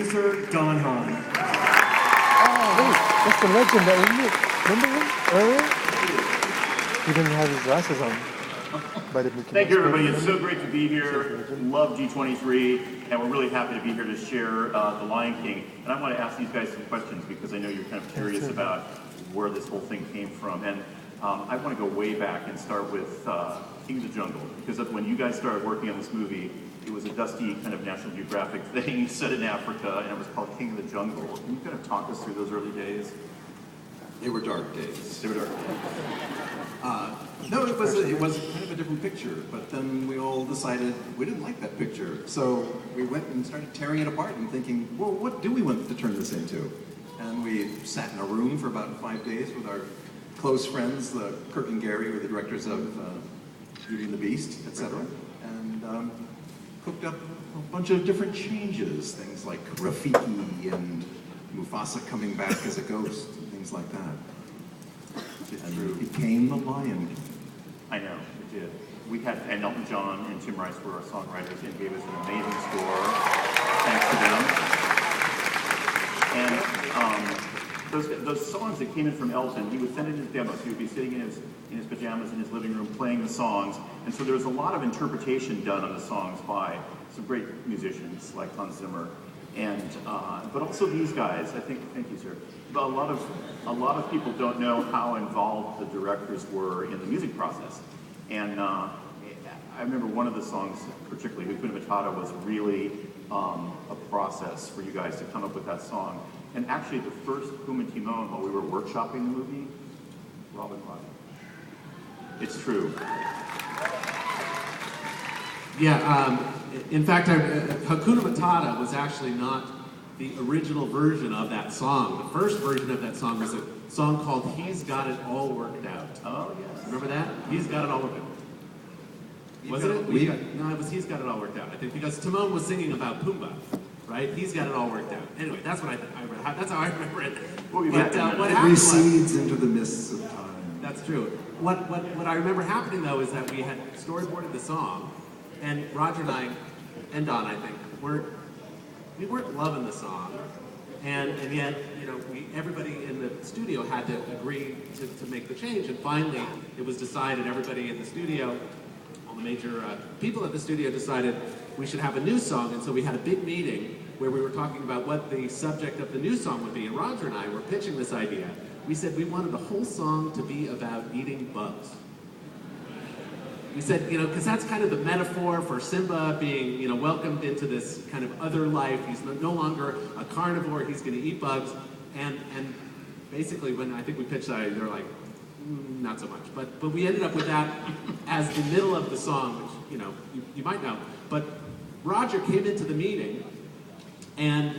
producer, Don Hahn. Oh, wait, that's the legend, isn't it? Remember him earlier? He didn't have his glasses on. But if we can Thank you, everybody. It's so great to be here. Love D23, and we're really happy to be here to share The Lion King. And I want to ask these guys some questions because I know you're kind of curious about where this whole thing came from. And I want to go way back and start with King of the Jungle, because when you guys started working on this movie, it was a dusty kind of National Geographic thing set in Africa, and it was called King of the Jungle. Can you kind of talk us through those early days? They were dark days. They were dark. No, it was kind of a different picture, but then we all decided we didn't like that picture. So we went and started tearing it apart and thinking, well, what do we want to turn this into? And we sat in a room for about 5 days with our close friends, Kirk and Gary, who were the directors of Beauty and the Beast, etc., and cooked up a bunch of different changes, things like Rafiki and Mufasa coming back as a ghost, and things like that. And it became The Lion King. I know, it did. We had, and Elton John and Tim Rice were our songwriters and gave us an amazing score, thanks to them. And those songs that came in from Elton, he would send in his demos. He would be sitting in his pajamas in his living room playing the songs. And so there was a lot of interpretation done on the songs by some great musicians like Hans Zimmer. And but also these guys, I think. Thank you, sir. But a lot of people don't know how involved the directors were in the music process. And I remember one of the songs, particularly Hakuna Matata, was really a process for you guys to come up with that song. And actually, the first Puma Timon, while we were workshopping the movie, Robin Rodgers. It's true. Yeah, in fact, Hakuna Matata was actually not the original version of that song. The first version of that song was a song called He's Got It All Worked Out. Oh, yes. Remember that? He's Got It All Worked Out. Wasn't it? No, it was He's Got It All Worked Out, I think, because Timon was singing about Pumbaa, right? He's got it all worked out. Anyway, that's what that's how I remember it. What it recedes into the mists of time. That's true. What I remember happening, though, is that we had storyboarded the song, and Roger and I, and Don, I think, we weren't loving the song, and yet, you know, everybody in the studio had to agree to make the change, and finally it was decided, everybody in the studio, all the major people at the studio decided we should have a new song, and so we had a big meeting where we were talking about what the subject of the new song would be, and Roger and I were pitching this idea. We said we wanted the whole song to be about eating bugs. We said, you know, because that's kind of the metaphor for Simba being, you know, welcomed into this kind of other life. He's no longer a carnivore, he's going to eat bugs. And basically, when I think we pitched that, they were like, not so much. But we ended up with that as the middle of the song, which, you know, you might know. But Roger came into the meeting, and